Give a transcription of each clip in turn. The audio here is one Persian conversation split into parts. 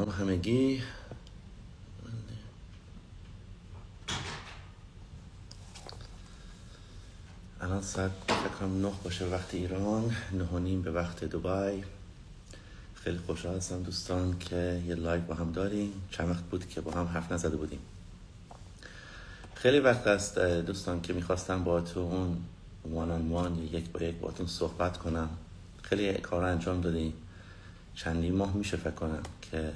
همگی. الان ساعت فکرم 9 باشه وقت ایران، 9:30 به وقت دبی. خیلی خوشحال هستم دوستان که یه لایو با هم داریم. چند وقت بود که با هم حرف نزده بودیم. خیلی وقت است دوستان که میخواستم با تو اون وان آن وان یک با یک باتون صحبت کنم. خیلی کار انجام دادیم. چندین ماه میشه فکر کنم که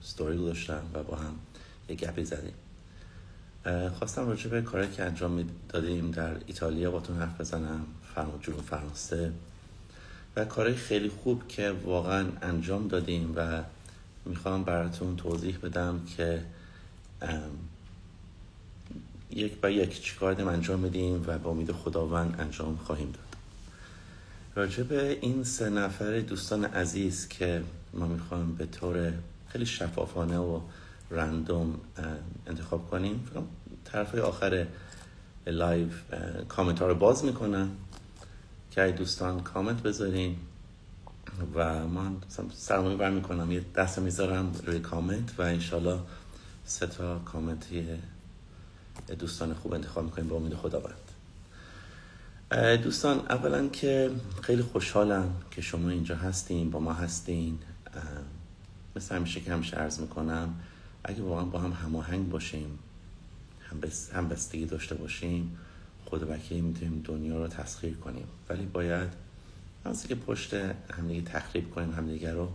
ستوری گذاشتم و با هم یک گپی زدیم. خواستم راجع به کاری که انجام دادیم در ایتالیا باتون حرف بزنم، جنوب فرانسه، و کارهای خیلی خوب که واقعا انجام دادیم و میخوام براتون توضیح بدم که یک با یک چیکار داریم انجام میدیم و با امید خداوند انجام خواهیم داد. راجع به این 3 نفر دوستان عزیز که ما میخوایم به طور خیلی شفافانه و رندوم انتخاب کنیم، طرف آخر لایو کامنت ها رو باز میکنم که ای دوستان کامنت بذارین و من سرمایه بر میکنم، یه دست میذارم روی کامنت و انشالله 3 تا کامنتی دوستان خوب انتخاب میکنیم با امید خداوند. دوستان اولا که خیلی خوشحالم که شما اینجا هستین، با ما هستین. مثل همیشه که همیشه عرض میکنم اگه واقعا با هم هماهنگ باشیم، هم بستگی داشته باشیم، خود وکیلی میتونیم دنیا رو تسخیر کنیم، ولی باید از که پشت همدیگه تخریب کنیم، همدیگه رو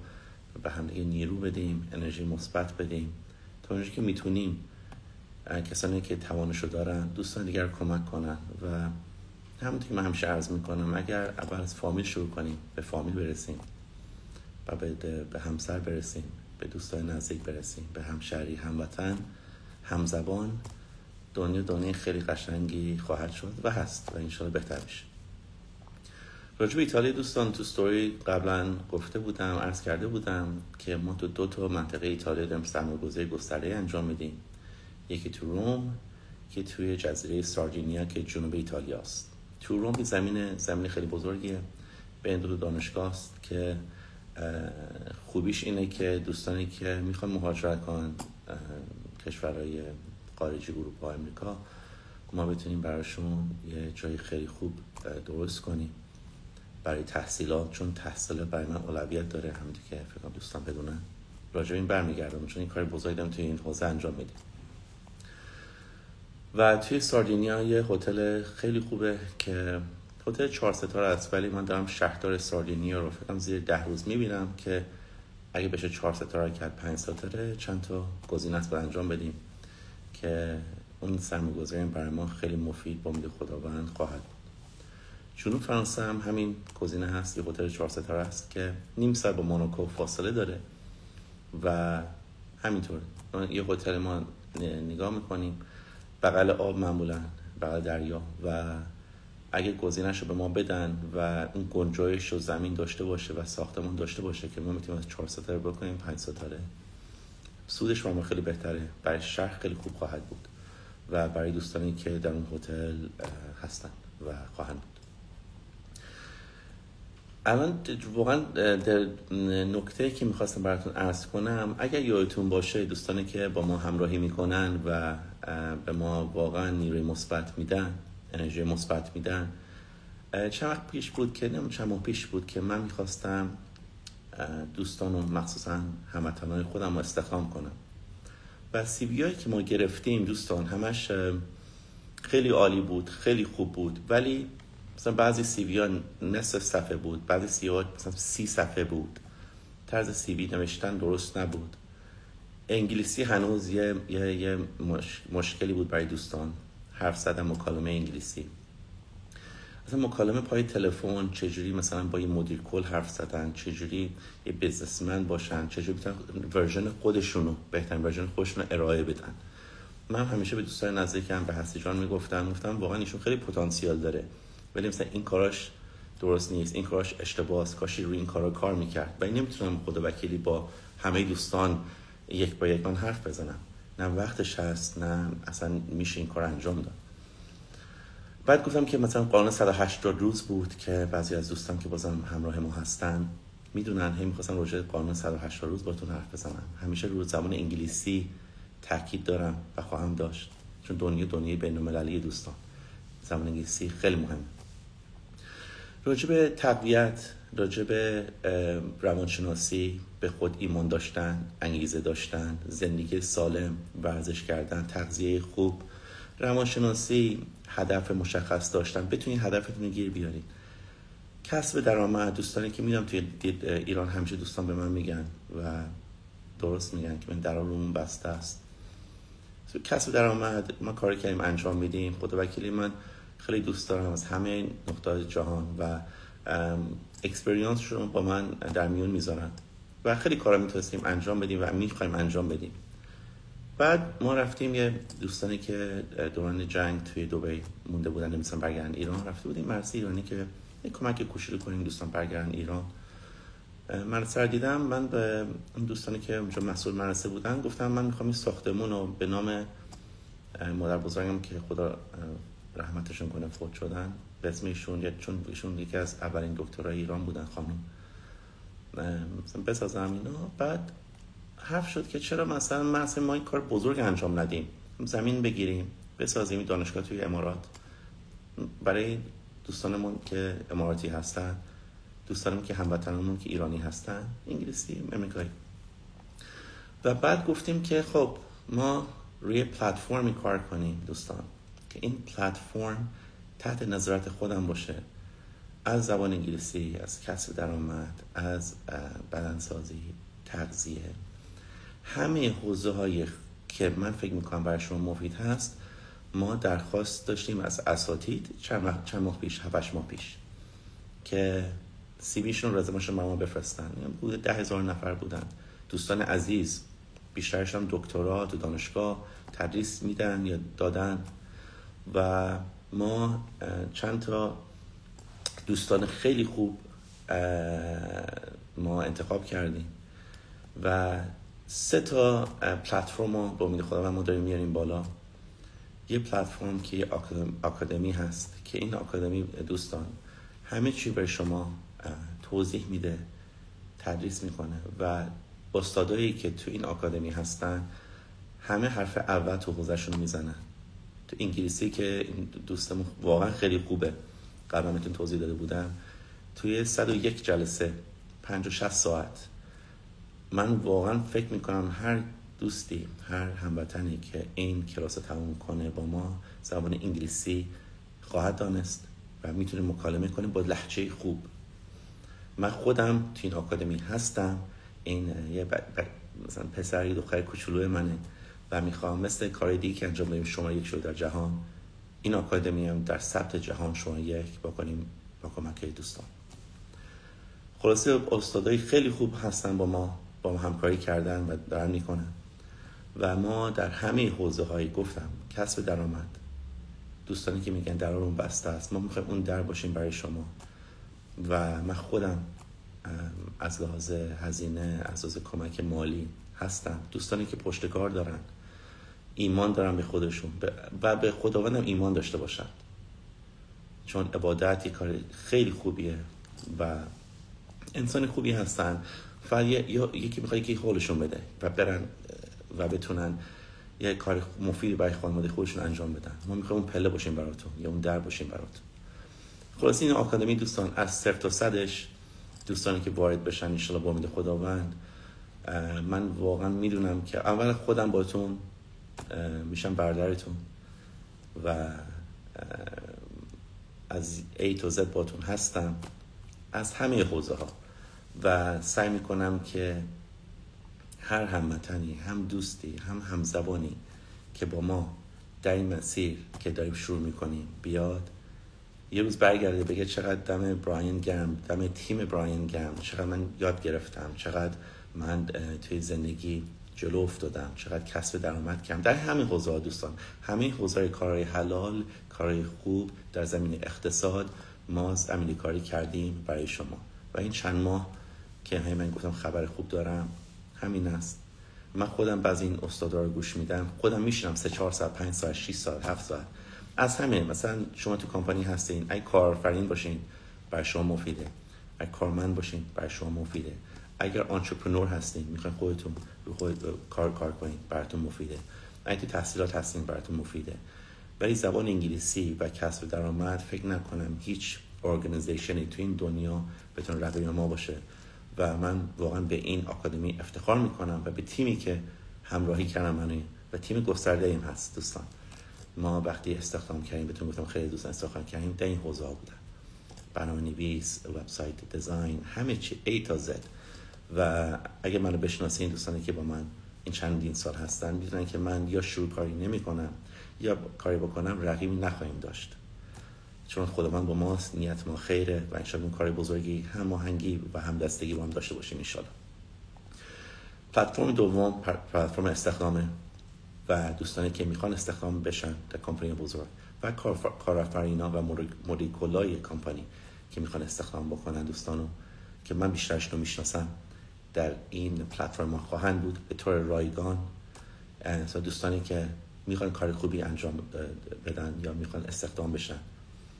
به همدیگه نیرو بدیم، انرژی مثبت بدیم تا اونجایی که میتونیم. کسانی که توانشو دارن دوستان دیگر رو کمک کنن و همونطور که من همیشه عرض میکنم اگر اول از فامیل شروع کنیم، به فامیل برسیم و به همسر برسیم، به دوستان نزدیک برسیم، به همشهری، هموطن، همزبان، دنیا خیلی قشنگی خواهد شد و هست و انشالله بهتر میشه. راجع به ایتالیا دوستان تو ستوری قبلا گفته بودم، عرض کرده بودم که ما تو 2 تا منطقه ایتالیا داریم سرمایه‌گذاری گسترده انجام میدیم. یکی تو روم، که توی جزیره ساردینیا که جنوب ایتالیا است. تو روم زمین خیلی بزرگیه، بین 2 دانشگاه است که خوبیش اینه که دوستانی که میخوان مهاجرت کنن کشورهای خارجی اروپا، آمریکا، ما بتونیم براشون یه جای خیلی خوب درست کنیم برای تحصیلات، چون تحصیل برای من اولویت داره. همونطور که فکر کنم دوستان بدونن راجع به این برمیگردم، چون این کار بزرگی دارم توی این حوزه انجام میدیم. و توی ساردینیا یه هتل خیلی خوبه که هتل 4 ستاره است، ولی من دارم شهردار ساردینیا رو فکرم زیر 10 روز میبینم که اگه بشه 4 ستاره کرد 5 ستاره، چند تا گزینه است انجام بدیم که اون سرمایه‌گذاری برای ما خیلی مفید با امید خداوند خواهد بود. جنوب فرانسه هم همین گزینه هست، یه هتل 4 ستاره است که نیم ساعت با موناکو فاصله داره و همینطور یه هتل ما نگاه میکنیم بغل آب، معمولا بغل دریا، و اگه گزینه‌شو به ما بدن و اون گنجایش و زمین داشته باشه و ساختمان داشته باشه که ما میتونیم از 4 ستاره بکنیم 5 ستاره، سودش برای ما خیلی بهتره، برای شهر خیلی خوب خواهد بود و برای دوستانی که در اون هتل هستن و خواهند بود. الان واقعا نکته که میخواستم براتون عرض کنم، اگر یادتون باشه دوستانی که با ما همراهی میکنن و به ما واقعا نیروی مثبت میدن، انرژی مثبت میدن، چند وقت پیش بود که چند ماه پیش بود که من میخواستم دوستان و مخصوصا هموطنان خودم رو استخدام کنم و سی وی هایی که ما گرفتیم دوستان همش خیلی عالی بود، خیلی خوب بود، ولی مثلا بعضی سی وی ها نصف صفحه بود، بعضی سی وی ها مثلا 30 صفحه بود، طرز سی وی نوشتن درست نبود، انگلیسی هنوز یه مشکلی بود برای دوستان، حرف زدن مکالمه انگلیسی، مثلا مکالمه پای تلفن چجوری مثلا با یه مدیر کل حرف زدن، چجوری یه بیزنسمن باشن، چجوری بتونن ورژن خودشونو، بهترین ورژن خودشونو ارائه بدن. من همیشه به دوستان نزدیکم، به هستی جان میگفتم واقعا ایشون خیلی پتانسیل داره، ولی مثلا این کاراش درست نیست، این کاراش اشتباهه، کاشی روی این کارا کار میکرد. و این نمیتونم خود وکیلی با همه دوستان یک با یک من حرف بزنم، نه وقتش هست، نه اصلا میشه این کار انجام داد. بعد گفتم که مثلا قانون 180 روز بود که بعضی از دوستان که بازم همراه ما هستن میدونن هی میخواستم راجع به قانون 180 روز باتون حرف بزنم. همیشه رو زبان انگلیسی تاکید دارم و خواهم داشت، چون دنیای بین‌المللی دوستان زبان انگلیسی خیلی مهمه. راجع به تقویت، راجع به روانشناسی، به خود ایمان داشتن، انگیزه داشتن، زندگی سالم، ورزش کردن، تغذیه خوب، روانشناسی، هدف مشخص داشتن، بتونید هدفتون رو گیر بیارید. کسب درآمد، دوستانی که میدونم توی ایران همیشه دوستان به من میگن و درست میگن که من درآمدمون بسته است. کسب درآمد ما کاری کردیم انجام میدیم. خدا وکیلی من خیلی دوست دارم از همه نقاط جهان و اکسپریانس رو با من در میون میذارن و خیلی کارا میتونستیم انجام بدیم و میخوایم انجام بدیم. بعد ما رفتیم، یه دوستانی که دوران جنگ توی دبی مونده بودن نمی‌تونن برگردن ایران، رفته بودیم مرسی ایرانی که یک کمک کوچولو کنیم دوستان برگردن ایران. من سر دیدم، من به دوستانی که اونجا مسئول مدرسه بودن گفتم من میخوام این ساختمون رو به نام مادر بزرگم که خدا رحمتشون کنه فوت شدن، به اسم ایشون، چون ایشون یکی از اولین دکترای ایران بودن خانم، مثلا بسازم اینا. بعد حرف شد که چرا مثلا ما این کار بزرگ انجام ندیم، زمین بگیریم بسازیم دانشگاه توی امارات برای دوستانمون که اماراتی هستن، دوستانمون که هموطنمون که ایرانی هستن، انگلیسی، امریکایی. و بعد گفتیم که خب ما روی پلتفرمی کار کنیم دوستان که این پلتفرم تحت نظارت خودم باشه، از زبان انگلیسی، از کسب درآمد، از بدنسازی، تغذیه، همه حوزه هایی که من فکر میکنم برای شما مفید هست. ما درخواست داشتیم از اساتید چند ماه پیش، 7 ماه پیش، که سی بیشون رزومه‌شون به ما بفرستن. بوده 10,000 نفر بودن، دوستان عزیز، بیشترش هم دکترا تو دانشگاه تدریس میدن یا دادن. و ما چند تا دوستان خیلی خوب ما انتخاب کردیم و 3 تا پلتفرم رو به امید خدا ما داریم میاریم بالا. یه پلتفرم که یه آکادمی هست که این آکادمی دوستان همه چی برای شما توضیح میده، تدریس میکنه و استادایی که تو این آکادمی هستن همه حرف اول تو حوزه‌شون میزنن. تو انگلیسی که دوستمون واقعا خیلی خوبه، قبلا بهتون توضیح داده بودم، توی 101 جلسه 50-60 ساعت من واقعا فکر میکنم هر دوستی، هر هموطنی که این کلاس تموم کنه با ما زبان انگلیسی خواهد دانست و میتونه مکالمه کنه با لهجه خوب. من خودم تو این آکادمی هستم، این یه مثلا پسری دختر کوچولوی منه و میخوام مثل کار دیگه که انجام بدیم شماره 1 شد در جهان، این آکادمی هم در ثبت جهان شماره 1 بکنیم با کمک دوستان. خلاصه استادای خیلی خوب هستن با ما همکاری کردن و دارن میکنن و ما در همه حوزه هایی گفتم کسب درآمد، دوستانی که میگن درارون بسته است، ما میخوایم اون در باشیم برای شما. و من خودم از لحاظ هزینه، از لحاظ کمک مالی هستم. دوستانی که پشتکار دارن، ایمان دارن به خودشون و به خداوندم ایمان داشته باشن، چون عبادت یک کار خیلی خوبیه و انسان خوبی هستن. فقط یکی میخواد یکی حالشون بده و برن و بتونن یه کار مفیدی برای خانواده خودشون انجام بدن. ما میخوایم اون پله باشیم براتون یا اون در باشیم براتون. خلاص این آکادمی دوستان از 0 تا 100 دوستانی که وارد بشن ان شاء الله با امید خداوند، من واقعا میدونم که اول خودم باتون میشم برادرتون و از A تا Z باتون هستم از همه حوزه ها و سعی میکنم که هر هموطنی، هم دوستی، هم همزبانی که با ما در این مسیر که داریم شروع میکنیم بیاد، یه روز برگرده بگه چقدر دم براین گرم، دم تیم براین گرم، چقدر من یاد گرفتم، چقدر من توی زندگی جلو افتادم، چقدر کسب درآمد کردم در همه حوزه ها دوستان. همه حوزه کارهای حلال، کارهای خوب در زمین اقتصاد ما عملی کاری کردیم برای شما. و این چند ماه که من گفتم خبر خوب دارم همین است. من خودم بعضی این استادا رو گوش میدم، خودم میشینم 3-4 ساعت، 5 ساعت، 6 ساعت، 7 ساعت از همه. مثلا شما تو کمپانی هستین، ای کارآفرین باشین برای شما مفیده، اگر کارمند باشین برای شما مفیده. اگر آنترپرنور هستین میخواین خودتون رو خود کار کنین براتون مفیده. اگه تو تحصیلات هستین براتون مفیده. ولی زبان انگلیسی و کسب درآمد فکر نکنم هیچ ارگانیزیشنی تو این دنیا بتونه رقیب ما باشه و من واقعا به این آکادمی افتخار میکنم و به تیمی که همراهی کردم منو و تیم گسترده ایم هست. دوستان ما وقتی استخدام کردیم بهتون گفتم خیلی دوستان استخدام کردیم در این حوزه ها بودن، برنامه‌نویس، وبسایت دیزاین، همه چی A تا Z. و اگه منو بشناسین دوستانی که با من این چندین سال هستن میدونن که من یا شروع کاری نمی‌کنم یا کاری بکنم رقیبی نخواهیم داشت، چون خداوند با ماست، نیت ما خیره و انشاءالله اون کار بزرگی هماهنگی و همدستگی با هم داشته باشیم انشاءالله. پلتفرم دوم پلتفرم استخدامه و دوستانی که میخوان استخدام بشن در کمپانی بزرگ و کارآفرینا و مدیرکلای کمپانی که میخوان استخدام بکنن دوستانو که من بیشترش رو میشناسم در این پلتفرم خواهند بود به طور رایگان. دوستانی که میخوان کار خوبی انجام بدن یا میخوان استخدام بشن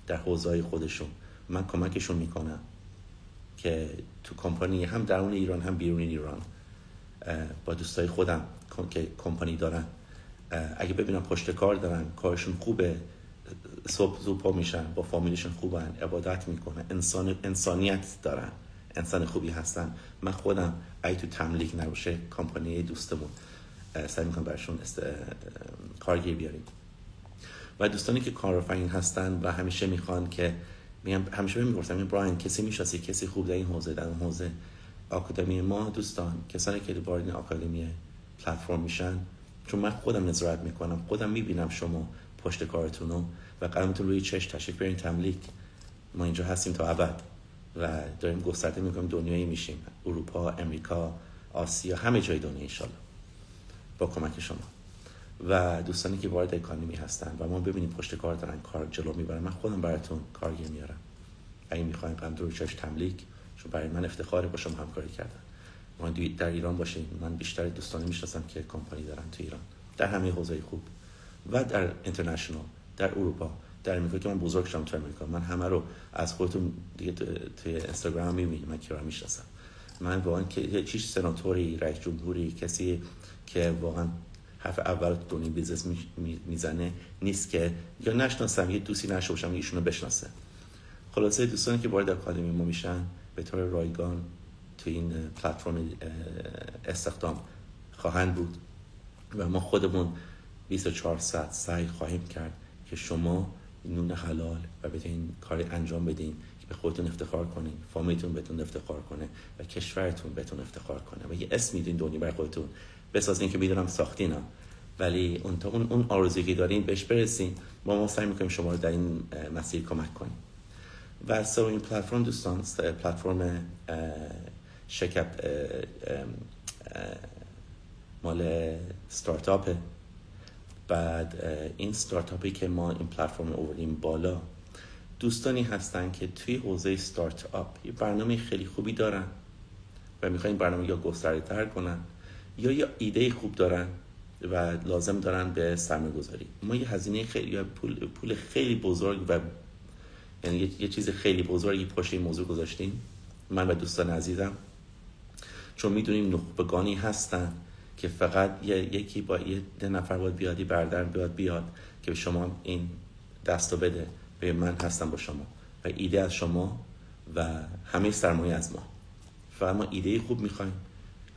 در حوزه‌های خودشون، من کمکشون میکنم که تو کمپانی هم درون ایران هم بیرون ایران با دوستای خودم که کمپانی دارن اگه ببینم پشت کار دارن، کارشون خوبه، صبح زود پا میشن، با فامیلشون خوبن، عبادت میکنن، انسانیت دارن، انسان خوبی هستن، من خودم اگه تو تملیک نباشه کمپانی دوستمون سعی میکنم براشون کارگیر بیاریم. و دوستانی که کارآفرین هستن و همیشه میخوان که همیشه میپرسن براین کسی میشناسی کسی خوب در این حوزه در اون حوزه، آکادمی ما دوستان کسانی که وارد این آکادمی پلتفرم میشن، چون من خودم نظارت میکنم، خودم میبینم شما پشت کارتونو و قدمتون روی چشم تشریف بیارین تملیک. ما اینجا هستیم تا ابد و داریم گسترده میکنیم، دنیایی میشیم، اروپا، امریکا، آسیا، همه جای دنیا انشالله با کمک شما. و دوستانی که وارد اکانومی هستن و ما ببینیم پشت کار دارن کار جلو میبرن، من خودم براتون کارگیر میارم. اگه میخواین قدم روی چشم تملیک، چون برای من افتخاره با شما همکاری کردن. ما در ایران باشیم، من بیشتر دوستانی میشناسم که کمپانی دارن تو ایران در همه حوزه‌های خوب و در اینترنشنال، در اروپا، در امریکا که من بزرگ شدم تو امریکا، من همه رو از خودتون دیگه توی اینستاگرام میبینید من کیارو میشناسم. من واقعا که چیز سناتوری، رئیس جمهوری، کسی که واقعا حرف اول تو دنیای بیزنس میزنه نیست که یا نشناسم یه دوستی نشه باشم ایشونو بشناسه. خلاصه دوستانی که وارد آکادمی ما میشن به طور رایگان تو این پلتفرم استخدام خواهند بود و ما خودمون 24 ساعت سعی خواهیم کرد که شما نون حلال و بتونین کاری انجام بدین که به خودتون افتخار کنین، فامیلتون بهتون افتخار کنه و کشورتون بهتون افتخار کنه و یه اسمی تو این دنیا برای خودتون بسازین که میدونم ساختینا، ولی اون آرزویی که دارین بهش برسین. ما سعی میکنیم شما رو در این مسیر کمک کنیم. و این پلتفرم دوستان پلتفرم شرکت مال ستارتاپه. بعد این ستارتاپی که ما این پلتفرم رو آوردیم بالا، دوستانی هستن که توی حوزه ستارتاپ یه برنامه خیلی خوبی دارن و میخواین برنامه یا گسترده تر کنن یا یه ایده خوب دارن و لازم دارن به سرمایه گذاری. ما یه هزینه خیلی یا پول خیلی بزرگ و یعنی یه چیز خیلی بزرگی پشت این موضوع گذاشتیم، من و دوستان عزیزم، چون میدونیم نخبگانی هستن که فقط یکی با یه نفر باید بیادی بردن بیاد که شما این دستو بده به من هستم با شما و ایده از شما و همه سرمایه از ما. فقط ما ایده خوب میخوایم،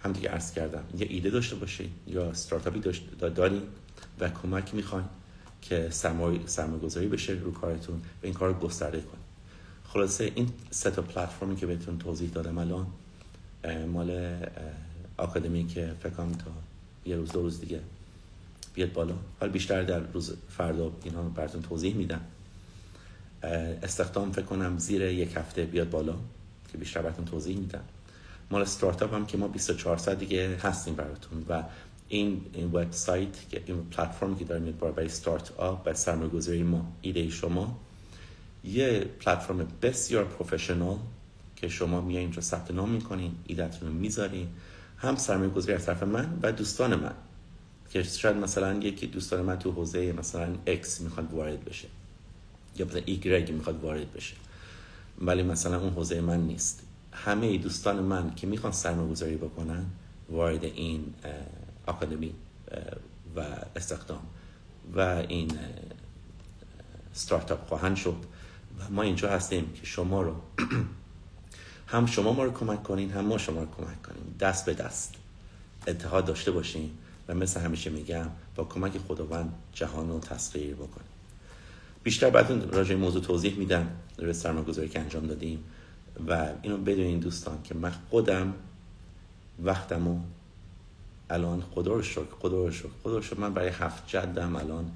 هم دیگه عرض کردم یه ایده داشته باشید یا استارتاپی دارین و کمک میخواین که سرمایه گذاری بشه رو کارتون و این کار رو گسترده کنید. خلاصه این سه تا پلتفرمی که بهتون توضیح دادم الان مال آکادمی که فکر کنم تا یه روز دو روز دیگه بیاد بالا، حالا بیشتر در روز فردا اینا رو براتون توضیح میدم. استخدام فکر کنم زیر یک هفته بیاد بالا که بیشتر براتون توضیح میدم. مال استارتاپ هم که ما 24 ساعت دیگه هستیم براتون و این وبسایت که این پلتفرمی که داریم برای استارتاپ و سرمایه‌گذاری ما ایده شما یه پلتفرم بسیار پروفشنال که شما میایین اینجا ثبت نام میکنین، ایده‌تون رو میذارین، هم سرمایه‌گذاری از طرف من و دوستان من که شاید مثلا یکی دوستان من تو حوزه مثلا X میخواد وارد بشه یا مثلا Y میخواد وارد بشه ولی مثلا اون حوزه من نیست همه دوستان من که میخوان سرمایه‌گذاری بکنن وارد این آکادمی و استخدام و این ستارتاپ خواهند شد و ما اینجا هستیم که شما رو هم شما ما رو کمک کنین، هم ما شما رو کمک کنیم، دست به دست اتحاد داشته باشیم و مثل همیشه میگم با کمک خداوند جهان رو تسخیر بکنیم. بیشتر بعد راجع به موضوع توضیح میدم در سرمایه‌گذاری که انجام دادیم و اینو بدونین دوستان که من خودم وقتمو الان خدا رو شکر من برای 7 جدم الان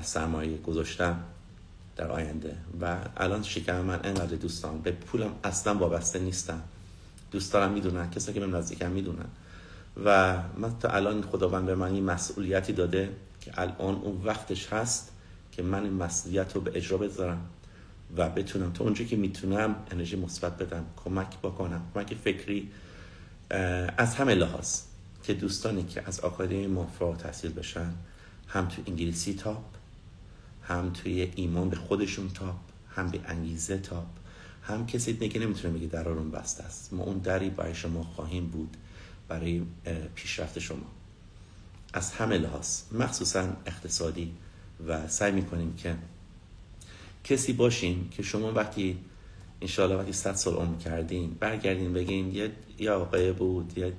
سرمایه گذاشتم در آینده و الان شکم من انقدر دوستان به پولم اصلا وابسته نیستم. دوستانم میدونن، کسایی که بهم نزدیکم میدونن و من تا الان خداوند به من این مسئولیتی داده که الان اون وقتش هست که من این مسئولیت رو به اجرا بذارم و بتونم تا اونجایی که میتونم انرژی مثبت بدم، کمک بکنم، کمک فکری از همه لحاظ که دوستانی که از آکادمی ما فارغ التحصیل بشن، هم تو انگلیسی تاپ، هم توی ایمان به خودشون تاپ، هم به انگیزه تاپ، هم کسی دیگه نمیتونه بگه درارون بسته است. ما اون دری برای شما خواهیم بود برای پیشرفت شما از همه لحاظ، مخصوصا اقتصادی و سعی میکنیم که کسی باشیم که شما وقتی انشاءالله وقتی 100 سال عمر کردین برگردین بگین یه آقای بود، یه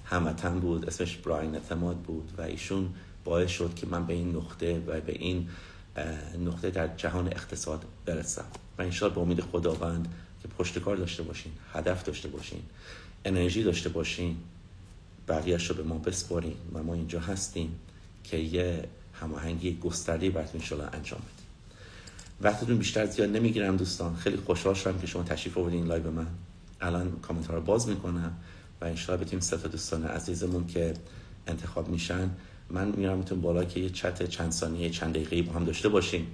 هموطن بود اسمش براین اعتماد بود و ایشون باعث شد که من به این نقطه و به این نقطه در جهان اقتصاد برسم و انشاءالله به امید خداوند که پشتکار داشته باشین، هدف داشته باشین، انرژی داشته باشین، بقیه‌اش رو به ما بسپارین و ما اینجا هستیم که یه هماهنگی گسترده براتون انشاءالله انجام بدیم. وقتتون بیشتر زیاد نمیگیرم دوستان، خیلی خوشحال شدم که شما تشریف آوردین این لایو من. الان کامنت ها رو باز میکنم و انشاءالله بتونیم 3 تا دوستان عزیزمون که انتخاب میشن من میارمتون بالا که یه چت چند ثانیه چند دقیقه‌ای با هم داشته باشیم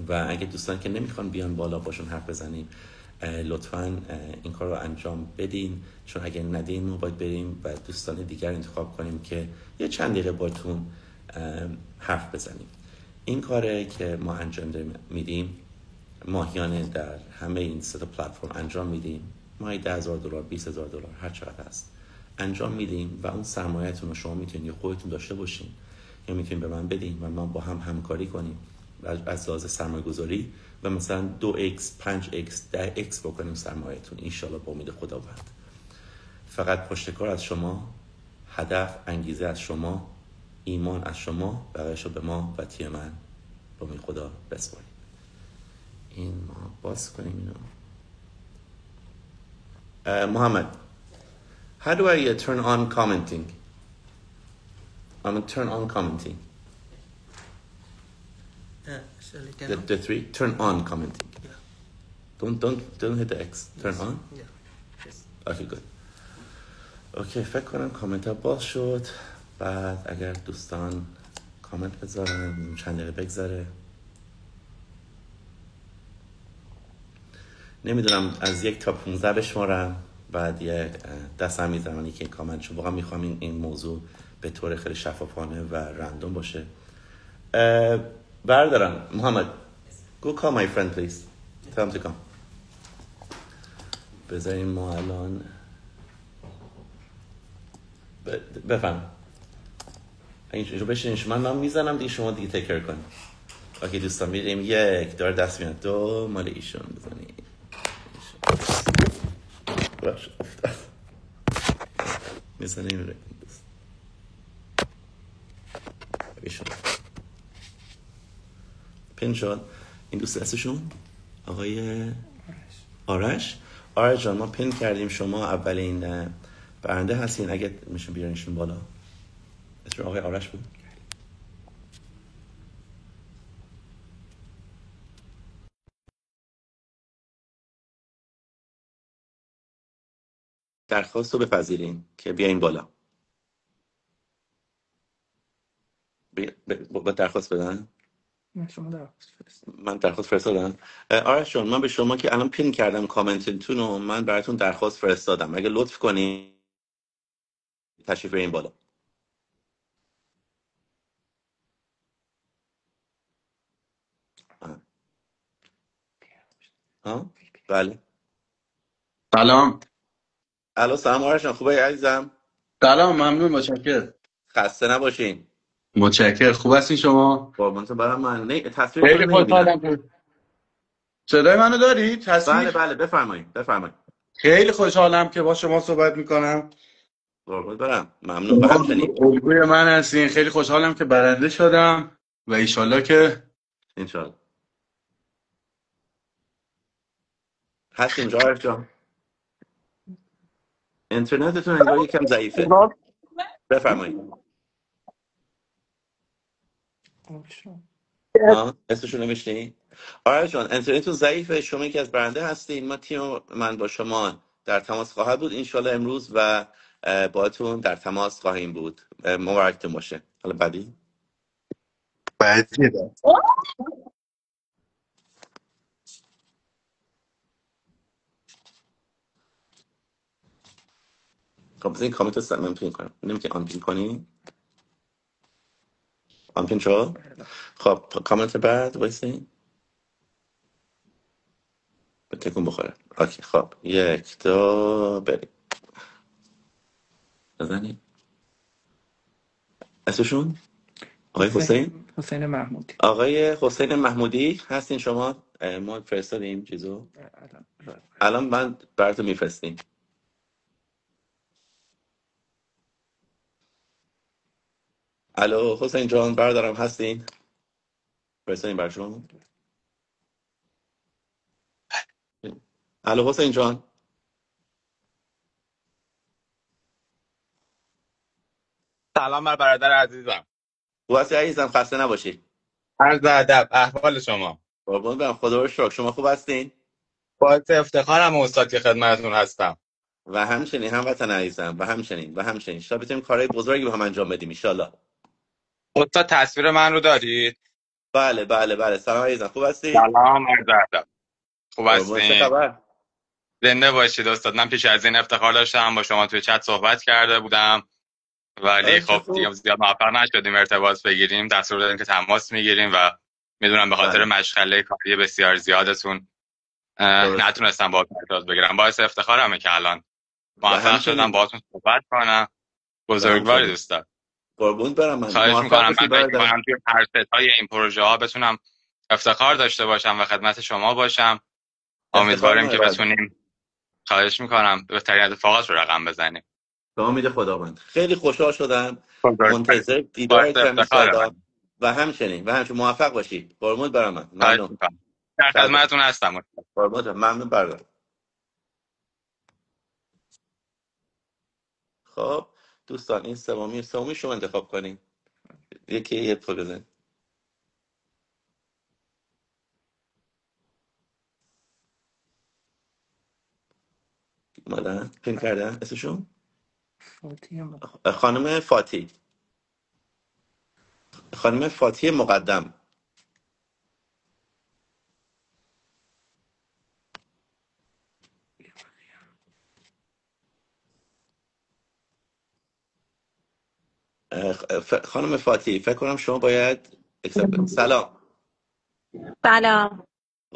و اگه دوستان که نمیخوان بیان بالا باشون حرف بزنیم لطفاً این کار رو انجام بدین، چون اگه ندین ما باید بریم و دوستان دیگر انتخاب کنیم که یه چند دقیقه باتون حرف بزنیم. این کاره که ما انجام میدیم ماهیانه در همه این 3 تا پلتفرم انجام میدیم، ماهی $10,000 $20,000 هر چقدر هست انجام میدیم و اون سرمایه‌تون رو شما میتونید یا خودتون داشته باشین یا میتونید به من بدین و ما با هم همکاری کنیم از لحاظ سرمایه‌گذاری و مثلا 2x 5x 10x بکنیم سرمایه‌تون انشالله با امید خداوند. فقط پشتکار از شما، هدف، انگیزه از شما، ایمان از شما، بقیه‌شو به ما و تیم من با امید خدا بسپارید. این ما باز کنیم اینو. Muhammad, how do I turn on commenting? I'm gonna turn on commenting. The 3 turn on commenting. Yeah. Don't hit the X. Turn on. Yeah. Yes. Okay, good. Okay, فکر کنم کامنت ها باز شد. بعد اگر دوستان کامنت بذارن چند دقیقه بگذره. نمیدونم از 1 تا 15 بشمارم بعد یه دستم میزنم که این کامنت شد. واقعا میخوام این موضوع به طور خیلی شفافانه و رندوم باشه. بردارم محمد go call my friend please. Tell him to come. بذاریم ما الان بفهم اینجا بشینش من میزنم دیگه شما دیگه تکر کنیم. اوکی دوستان میریم 1 داره دست میاد 2 مال ایشون بزنیم باش افتاد میزنیم میره ایشون پین شد. این دوست اسمشون آقای آرش جان ما پین کردیم. شما اولین برنده هستین اگه میشون بیارینشون بالا. اسم آقای آرش بود. درخواست رو بپذیرین که بیاین بالا. با درخواست بدن. من درخواست فرستادم. آرش جان من به شما که الان پین کردم کامنتتون رو من براتون درخواست فرستادم. اگه لطف کنین تشریف بیارین بالا. ها بله سلام. الو سلام آرش جان، خوبه عزیزم؟ سلام، ممنون، متشکر. خسته نباشین. متشکر. خوب هستین شما؟ قربونتون برم. من تصویرتون رو خیلی نمیبینم. خوشحالم که صدای منو داری؟ بله تصویر. بله، بفرمایید بفرمایید. خیلی خوشحالم که با شما صحبت میکنم. قربونت برم، ممنون. و شما همچنین. الگوی من هستین. خیلی خوشحالم که برنده شدم و ایشالله که انشالله. هست اینجا آرش جان؟ اینترنتتون انگار یکم ضعیفه. بفرمایید. اسمشون نمیشنی؟ آرش جان اینترنتتون ضعیفه، شما یکی از برنده هستین. ما تیم من با شما در تماس خواهد بود انشالله امروز و باهاتون در تماس خواهیم بود. مبارکتون باشه. حالا بعدی بعدی ده. خب بزنین کامنت رو من پین کنم. نمیتونی آن پین کنی؟ آن پین شد؟ خب کامنت بعد وایسین به تکون بخوره. اوکی خب 1 2 بریم. بزنین اسمشون آقای حسین. حسین محمودی. آقای حسین محمودی هستین شما؟ ما فرستادیم چیزو. الان من براتون میفرستیم. الو حسین جان بردارم هستین؟ فرستادیم برشون. الو حسین جان. سلام بر برادر عزیزم. خوب هستی عزیزم؟ خسته نباشی. عرض ادب، احوال شما؟ قربون برم، خدا رو شکر. شما خوب هستین؟ باعث افتخارم استاد که خدمتتون هستم. و همچنین هموطن عزیزم. و همچنین شاید بتونیم کارهای بزرگی با هم انجام بدیم ان. استاد تصویر من رو دارید؟ بله بله بله. سلام عزیزم، خوب هستی؟ سلام، عرض ادب. خوب قربون، چه هستین؟ خبر؟ زنده باشید استاد. من پیش از این افتخار داشتم با شما توی چت صحبت کرده بودم، ولی چه خب دیگه خوب. زیاد موفق نشدیم ارتباط بگیریم. دستور دادیم که تماس میگیریم و میدونم به خاطر بله مشغله کاری بسیار زیادتون درسته. نتونستم باهاتون ارتباط بگیرم. باعث افتخارمه که الان و موفق شدم همچنین باهاتون صحبت کنم. و بزرگوارید همچنین استاد. قربون برم، من خواهش موفق میکنم. باشی من فکر برادر. میکنم توی هر ستای این پروژه ها بتونم افتخار داشته باشم و خدمت شما باشم. افتخار امیدواریم ما که برادر. بتونیم. خواهش میکنم بهترین اتفاقات رو رقم بزنیم. به امید خداوند. خیلی خوشحال شدم. بزرگوارید. منتظر باعث دیدارت هم افتخار ان. من. و همچنین موفق باشی. قربون برم، من خواهش ممنون. میکنم. در شاد باشی. خدمتتون هستم. قربون برم. ممنون برادر. خب دوستان این سومی شما انتخاب کنین. یکی یه پول بزن. مادن پین کردن اسمشون خانم فاتی. خانم فاتی مقدم. خانم فاتی فکر کنم شما باید سلام. سلام،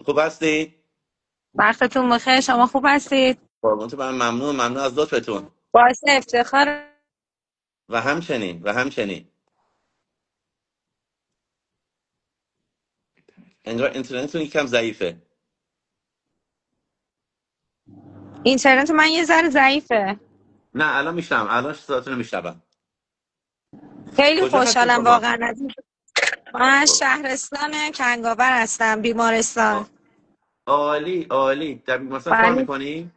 خوب هستی؟ وقتتون بخیر. شما خوب هستید؟ قربونت برم، ممنون از لطفتون. باعث افتخار. و همچنین انگار اینترنتتون یکم ضعیفه. اینترنت من یه ذره ضعیفه. نه الان میشنم، الان صداتون رو میشنوم. خیلی کجا هستین خوشحالم شما؟ واقعا از این. من شهرستان کنگاور هستم، بیمارستان. عالی عالی. در بیمارستان کار ولی میکنی؟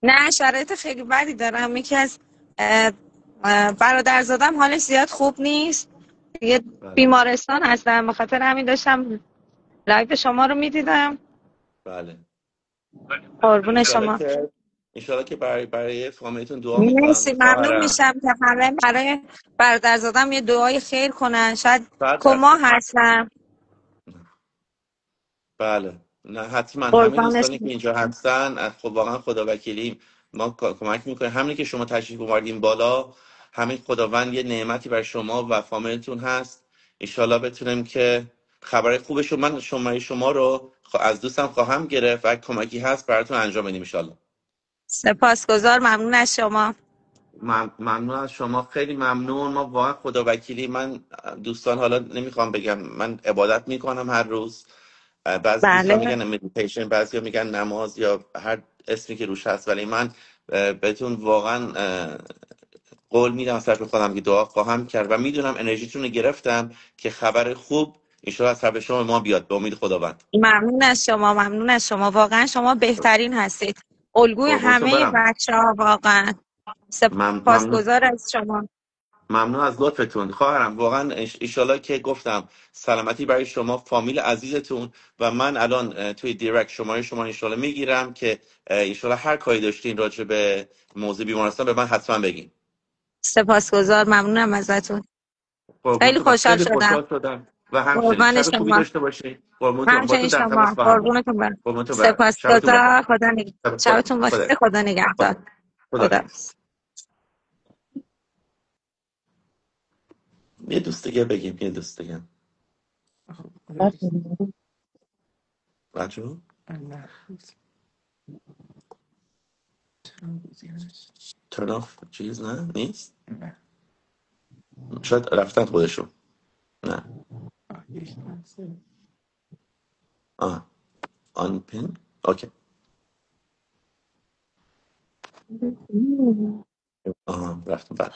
نه، شرایط خیلی بدی دارم. یکی از برادرزادم حالش زیاد خوب نیست. یه بله بیمارستان هستم، به خاطر همین داشتم لایو شما رو میدیدم. بله. قربون انشالله شما. که انشالله که برای فامیلتون دعا میکنم. مرسی، ممنون خواهرم میشم که همه برای برادرزادم یه دعای خیر کنن. شاید 100%. کما هستم. بله نه حتما همه قربانش. دوستانی که اینجا هستن خب واقعا خدا وکیلی ما کمک میکنیم. همینی که شما تشریف آوردین بالا، همین خداوند یه نعمتی بر شما و فامیلتون هست. انشالله بتونیم که خبر خوبشو من شماره شما رو از دوستم خواهم گرفت و اگه کمکی هست براتون انجام بدیم انشالله. سپاسگزار، ممنون از شما. ممنون از شما، خیلی ممنون. ما واقعا خدا وکیلی، من دوستان حالا نمیخوام بگم من عبادت میکنم هر روز، بعضی دوستان بله، میگن مدیتیشن، بعضی میگن نماز یا هر اسمی که روش هست، ولی من بهتون واقعا قول میدم از طرف خودم که دعا خواهم کرد و میدونم انرژیتون رو گرفتم که خبر خوب ایشالا از طرف شما ما بیاد به امید خداوند. ممنون از شما، ممنون از شما، واقعا شما بهترین هستید، الگوی قربونتون همه برم. بچه ها، واقعا ممنون. سپاسگزار از شما. ممنون از لطفتون خواهرم، واقعا ایشالا که گفتم سلامتی برای شما، فامیل عزیزتون. و من الان توی دیرکت شماره شما ایشالا میگیرم که ایشالا هر کاری داشتین راجع به موضوع بیمارستان به من حتما بگین. سپاسگزار، ممنونم ازتون. خیلی قربونتون، خوشحال خیلی شدم. خوشحال شدم و همچنین قربان شب خوبی شما، داشته باشین. قربونتون، همچنین باتون در تماس شما، خواهم بود. قربونتون برم. قربونتون برم، شبتون بخیر. سپاسگزار، شبتون خدا بخیر، خدا نگهدار. خدا. خدا. یه دوست دیگه بگیم، یه دوست دیگه بچه turn off چیز نه نیست، شاید رفتن خودشون. نه آن پین اوکی. رفتم بر.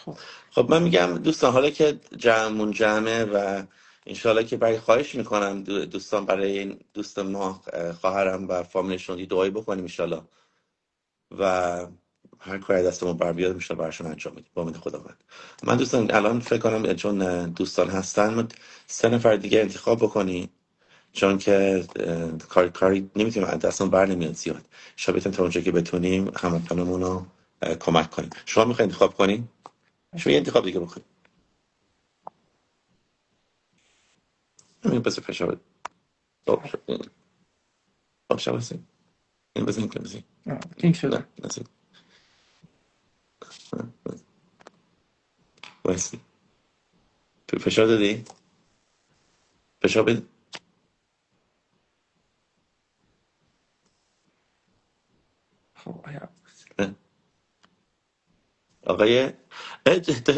خب من میگم دوستان، حالا که جمعمون جمعه و انشالله که برای خواهش میکنم دوستان برای این دوست ما خواهرم و فامیلشون یه دعایی بکنیم انشالله و هر کاری دستمون بر بیاد میشه براشون انجام بدیم با امید خداوند. من دوستان الان فکر کنم چون دوستان هستن من 3 نفر دیگه انتخاب بکنیم، چون که کاری نمیتونیم از دستمون بر نمیاد زیاد. شاید تا اونجا که بتونیم هموطنمون رو کمک کنیم. شما میخواید انتخاب کنیم؟ شما یه انتخاب دیگه بکنیم. همین بس فشار خب شما هستیم این بزنیم که بزنیم این شده نه نزدیم وایسی. فشار دادی؟ فشار بده. آقای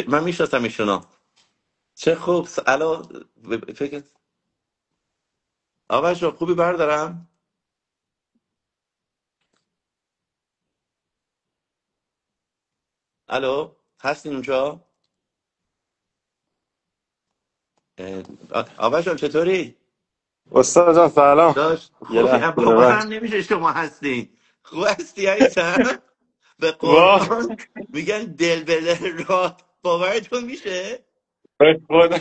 من میشناسم ایشونو. چه خوب الو فکر آقا شو خوبی بردارم. الو هستین اونجا؟ آقا جان چطوری؟ استاد جان سلام. داشت یه خوبی لحظه باورم ببخش. نمیشه شما هستین. خوب هستی عزیزم؟ به واه قرآن میگن دل به دل راه، باورتون میشه؟ به خدا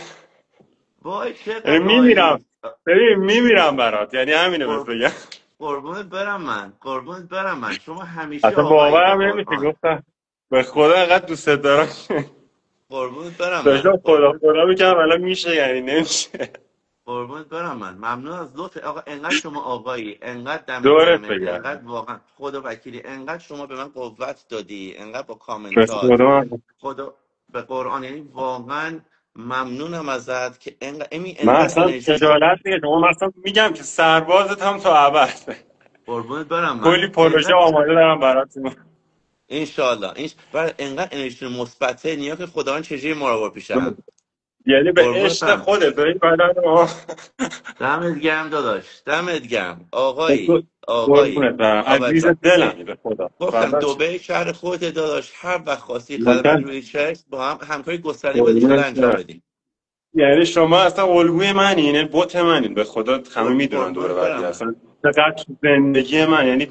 وای یعنی چقدر میمیرم، عالی. ببین میمیرم برات، یعنی همینو بهت قر- بگم. قربونت برم من، قربونت برم من، شما همیشه اصلا آقایی به باورم نمیشه، قرآن. گفتم به خدا انقدر دوست دارم. قربونت برم من، داشتم خدا خدا میکنم الان میشه، یعنی نمیشه. قربونت برم من، ممنون از لطف آقا. انقدر شما آقایی، انقدر دمت دورت گرمه، بگم. انقدر واقعا خدا وکیلی، انقدر شما به من قوت دادی، انقدر با به کامنتات. خدا خدا به قرآن، یعنی واقعا ممنونم ازت که انقدر من انقدر اصلا انرژی. خجالت میگه، شما مثلا میگم که سربازت هم تا ابد. قربونت برم من، کلی پروژه انقدر آماده دارم براتون. انشالله برای انقدر انرژی مثبته، نیا که خداوند چجوری ما رو پیش هم. یعنی به قربونت عشق برم، خودت ببین بدن ما. دمت گرم داداش، دمت گرم آقایی، آقایی. قربونت برم، آقا عزیز جان دلمی به خدا. گفتم فردات شم. دبی شهر خودت داداش، هر وقت خواستی خدمت نوکر. روی چشم با هم همکاری گسترده باید ان قربونت انجام برم. بدیم. یعنی شما اصلا الگوی منی، یعنی بت منین به خدا، همه میدونن دور قربونت و بردی برم من. اصلا چقدر تو زندگی من، یعنی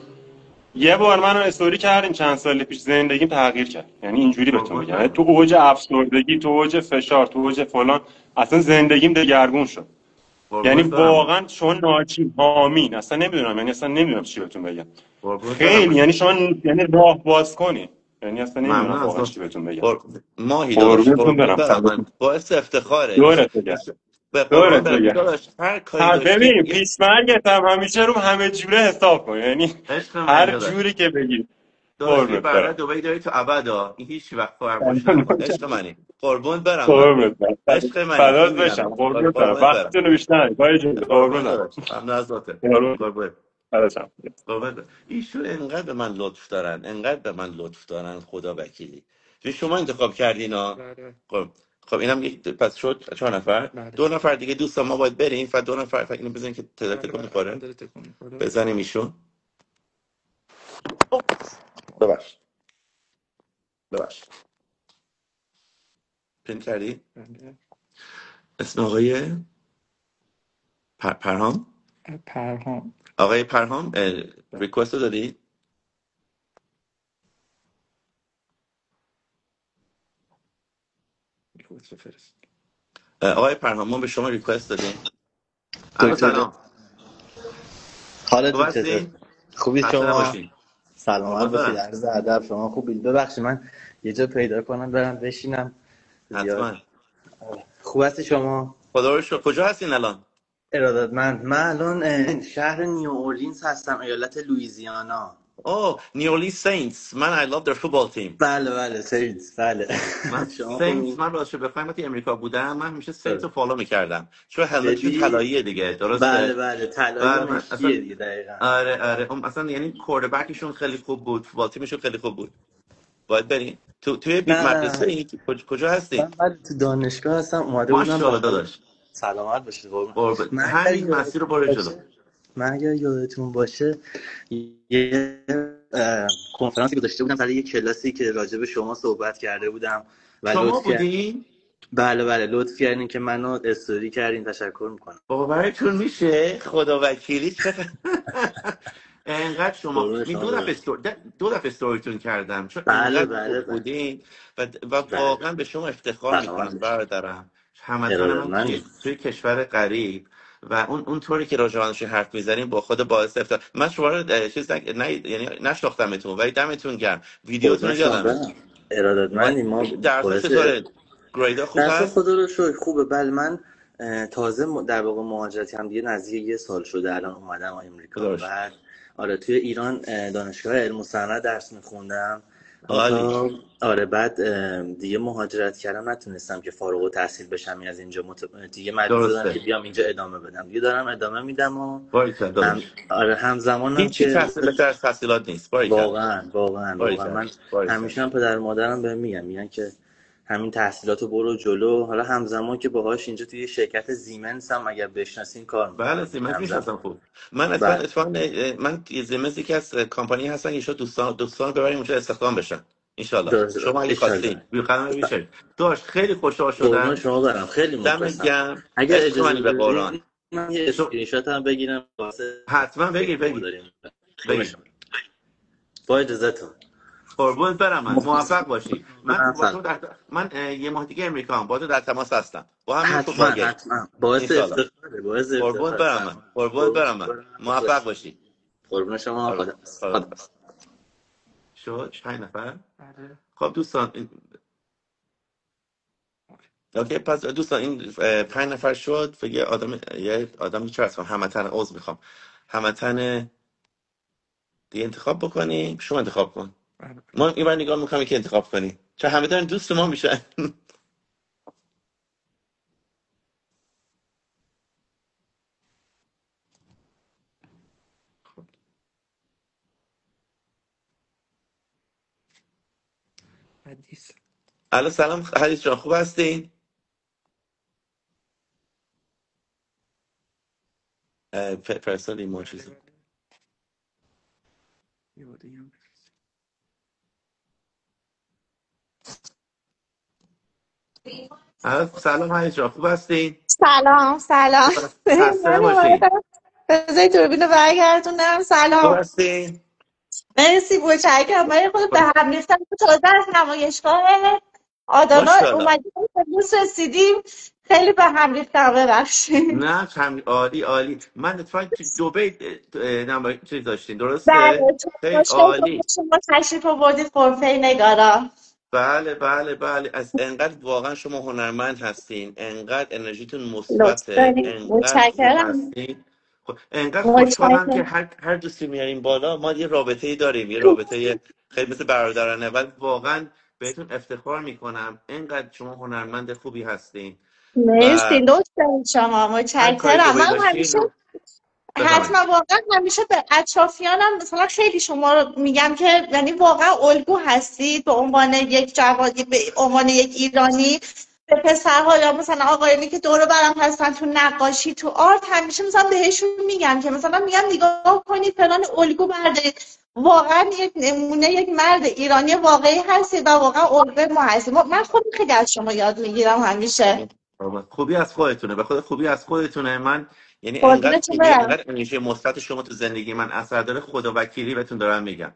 یه بار منو استوری کردین چند سال پیش، زندگیم تغییر کرد. یعنی اینجوری بهتون قربونت بگم، یعنی برم تو من. اوج افسردگی، تو اوج فشار، تو اوج فلان، اصلا زندگیم دگرگون شد. یعنی قربونت برم من. واقعا شما ناچین هامین، اصلا نمیدونم، یعنی اصلا نمیدونم چی بهتون بگم. قربونت برم خیلی من. یعنی شما یعنی راه باز کنی، یعنی اصلا نمیدونم ممنون از واقعا لطف. چی بهتون بگم. قر... ماهی داداش، قربونتون قربونت برم، برم فداتون. من، باعث افتخاره. دورت بگم، به قرآن دورت برم بگم. داداش، هر کاری داشتی ببین پیشمرگت هم همیشه رو همه جوره حساب کن، یعنی عشق منی هر داداش. جوری که بگی. داداش یه قربونت برادر برم. دبی داری تو ابدا، این هیچ وقت فراموش نکن. عشق منی، قربونت برم من، قربونت برم. عشق منی، فدات بشم. میبینم قربونت برم. قربونت برم. وقتتون رو بیشتر. بای جون. قربونت قربونت داداش، ممنون از لطفت. برم. قربونت. بعدش ایشون انقدر به من لطف دارن، انقدر به من لطف دارن، خدا وکیلی. شما انتخاب کردین ها. بله خب اینم یک پس شد 4 نفر. بله 2 نفر دیگه دوستان ما باید بریم. فقط 2 نفر فقط اینو بزنین که تعداد بله تکون بله الان میخوره. داره تکون میخوره. بزنیم ایشون. ببخش پرینت کردی؟ بله اسم آقای پرهام. پرهام آقای پرهام ریکوست رو دادی؟ ریکوست فرست. آقای پرهام ما به شما ریکوست دادیم. الو دکتر سلام. خوب حالتون چطور؟ هستی؟ خوبی خسته شما؟ نباشین. سلامت قربونت باشید. برم. عرض ادب. شما خوبید؟ ببخشید من یه جا پیدا کنم برم بشینم زیاد. حتما. خوب هستی شما؟ خدا رو شکر. کجا هستین الان؟ ارادتمند. من الان شهر نیو اورلینز هستم، ایالت لوئیزیانا. اوه نیولی سینتس. من I love their football team. بله سیدز بله. من شما سینتس، خوبی؟ من راستش بخوایم وقتی امریکا بودم من همیشه سینتس رو فالو میکردم چون چون جدی؟ طلاییه دیگه، درسته؟ بله طلایی و بله من مشکیه اصلا دیگه دقیقاً. آره اون اصلا یعنی کوردبکشون خیلی خوب بود، فوتبال تیمشون خیلی خوب بود. باید بریم. توی نه مدرسه این کجا هستی؟ من تو دانشگاه هستم، اومده بودم ماشاءالله بغل. داداش. سلامت باشید قربون. من اگر همین مسیر رو یادتون برو جلو. باشه من اگر یادتون باشه یه کنفرانسی گذاشته بودم برای یه کلاسی که راجع به شما صحبت کرده بودم و شما لطف کردین. بودین؟ بله لطف کردین که منو استوری کردین، تشکر میکنم. باورتون میشه خدا وکیلی چقدر انقدر شما قربون می شما دو برم. دفعه دو دفعه استوریتون کردم چون انقدر خوب بله بودین و بله واقعا به شما افتخار سلامت میکنم باشید. برادرم. هموطن من ارادتمندی. توی کشور غریب و اون طوری که راجعانش حرف میزنیم با خود باعث افتخار. من شما رو چیز یعنی نشناختمتون ولی دمتون گرم، ویدیوتون قربون رو شما یادمه. برم. ارادتمندی. ما درسا باعث چطوره؟ گریدا خوب درس هست؟ خدا رو شکر خوبه. بله من تازه در واقع مهاجرتی هم دیگه نزدیک 1 سال شده الان اومدم خدا امریکا. رو شکر. بعد آره توی ایران دانشگاه علم و صنعت درس میخوندم عالی. تا آره بعد دیگه مهاجرت کردم، نتونستم که فارغ التحصیل بشم از اینجا دیگه مجبور شدم که درسته. بیام اینجا ادامه بدم. دیگه دارم ادامه میدم و باریکلا هم داداش. آره همزمانم هیچی که بهتر از تحصیلات نیست. باریکلا. واقعا باریکلا. من باریکلا. همیشه هم پدر مادرم بهم میگن که همین تحصیلاتو برو جلو. حالا همزمان که باهاش اینجا توی شرکت زیمنس هم اگر بشناسین کار بله میکنم سیمنس همزمان. میشناسم خوب. من بله اتفاقا من زمزی که از کمپانی هستن ایشون دوستان ببریم اونجا استخدام بشن ان درست. شما اگه اشالله. خواستین بی قدم میشه داشت. خیلی خوشحال قربون شدم. شما برم، خیلی دمت مخلصم. گرم. اگر عشق اجازه منی به قرآن. بدین من یه شو اسکرین شات هم بگیرم واسه حتما ما بگیر. داریم. قربون بگیر. شما. با اجازهتون. قربونت برم. من مخلصم. موفق باشی. من منم با تو سلام. من یه ماه دیگه امریکا هم با تو در تماس هستم. با هم میریم فوتبال گیم حتما باعث ان افتخاره، باعث قربونت افتخاره. برم من. سلام. قربونت قربون برم شما من. برم. موفق مخلص. باشی. قربون شما. خدا خدا. شد 5 نفر. بله خب دوستان اوکی پس دوستان این 5 نفر شد. فکر یه آدم چه هست هموطن عضو میخوام هموطن دیگه انتخاب بکنیم. شما انتخاب کن. بله ما این بر نگاه میکنم که انتخاب کنی چون همه دارن دوست ما میشن. حدیث. الو سلام حدیث جان خوب هستین؟ فرستاد این بله چیزی. بله یه بار دیگه هم بفرست. الو سلام حدیث جان خوب هستین؟ سلام خسته من نباشین. اومدم بذاری دوربین رو برگردونم. خوب سلام هستین؟ مرسی متشکرم. من خود به هم ریختم تازه از نمایشگاه آدانا ماشاءالله. اومدیم امروز رسیدیم. خیلی به هم ریختم ببخشید. نه عالی عالی. من اتفاقا تو دبی چیز داشتین درسته؟ بله چون خیلی مشکل عالی. شما تشریف آوردید غرفه نگارا. بله از انقدر واقعا شما هنرمند هستین، انقدر انرژیتون لطف مثبته، دارید انقدر خوب متشکرم. هستین. انقدر خوشحالم که متشکرم. هر دوستی میاریم بالا ما یه رابطه ای داریم، یه رابطه خیلی مثل برادرانه. ولی واقعا بهتون افتخار میکنم انقدر شما هنرمند خوبی هستین مرسی و لطف دارید شما هر کاری متشکرم. دبی من همیشه داشتین. بفرمایید. حتما واقعا همیشه به اطرافیانم مثلا خیلی شما رو میگم که یعنی واقعا الگو هستید به عنوان یک جوانی، به عنوان یک ایرانی، به پسرها یا مثلا آقایونی که دور و برم هستن تو نقاشی تو آرت، همیشه مثلا بهشون میگم که مثلا میگم نگاه کنید فلان الگو بردارید. واقعا یک نمونه یک مرد ایرانی واقعی هستید و واقعا الگوی ما هستید. من خودم خیلی از شما یاد میگیرم همیشه. خوبی از خودتونه، به خود خوبی از خودتونه. من یعنی قربونتون برم. انقدر انرژی مثبت شما تو زندگی من اثر داره، خدا وکیلی بهتون دارم میگم.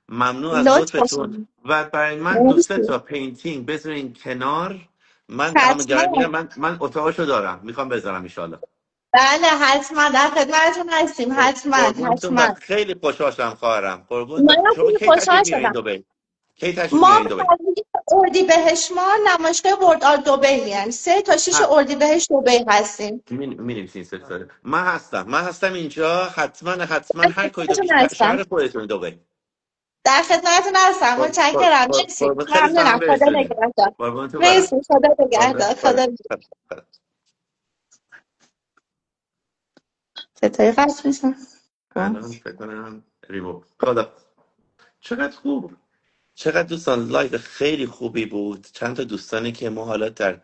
ممنون از لطف لطفتون. باشید. و برای من دو سه مرسی. تا پینتینگ بذارین کنار. من همه حتما. من اتاقشو دارم، میخوام بذارم ان بله حتما در خدمتتون هستیم. حتما قربونتون. و حتما. خیلی خوشحال شدم خواهرم. قربونتون. منم شما خیلی کی خوشحال تشریف میارین شدم. دبی؟ کی تشریف ما میارین دبی؟ اردیبهشت ما نمایشگاه ورد آرت دبی میایم 3 تا 6 اردیبهشت دبی هستیم. می ستاره. من هستم اینجا. حتما در هر کاری خدمتتون داشت هستم. شهر خودتون دبی. در خدمتتون هستم. متشکرم. مرسی. خیلی سلام ممنونم. خدا برسونید. نگهدار. قربونتون برم. مرسی. خدا نگهدار. خدا. ستای قصد میشن. الان فکر کنم ریموو. خدا چقدر خوب. چقدر دوستان لایو خیلی خوبی بود. چند تا دوستانی که ما حالا در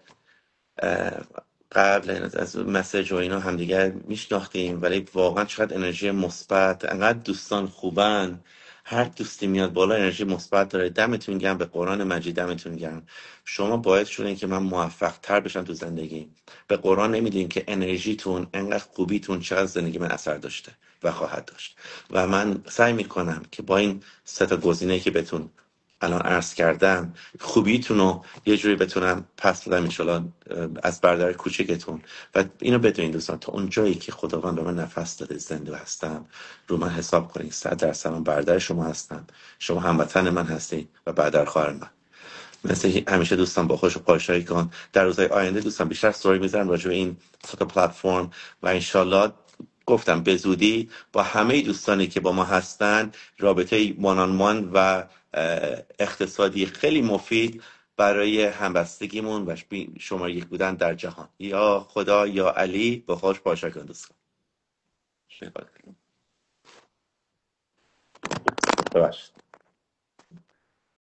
قبل از مسیج و اینا همدیگر میشناختیم، ولی واقعا چقدر انرژی مثبت، انقدر دوستان خوبن. هر دوستی میاد بالا انرژی مثبت داره. دمتون گرم، به قرآن مجید دمتون گرم. شما باعث شدین که من موفق تر بشم تو زندگی. به قرآن نمیدین که انرژیتون، انقدر خوبیتون چقدر زندگی من اثر داشته و خواهد داشت. و من سعی میکنم که با این 3 تا گزینه‌ای که بهتون الان عرض کردم، خوبیتون رو یه جوری بتونم پس بدم انشالله از برادر کوچکتون. و اینو بدونین دوستان، تا اون جایی که خداوند به من نفس داده زنده هستم، رو من حساب کنین. 100% من برادر شما هستم، شما هموطن من هستین و برادر خواهر من. مثل همیشه دوستان با خوش و پاشایی کن. در روزهای آینده دوستان بیشتر استوری میذارم راجع به این 3 تا پلتفرم و انشالله گفتم به زودی با همه دوستانی که با ما هستن رابطه وان و اقتصادی خیلی مفید برای همبستگیمون و شماره 1 بودن در جهان. یا خدا یا علی. با خوش پاشایی کن دوستان. ببخشید.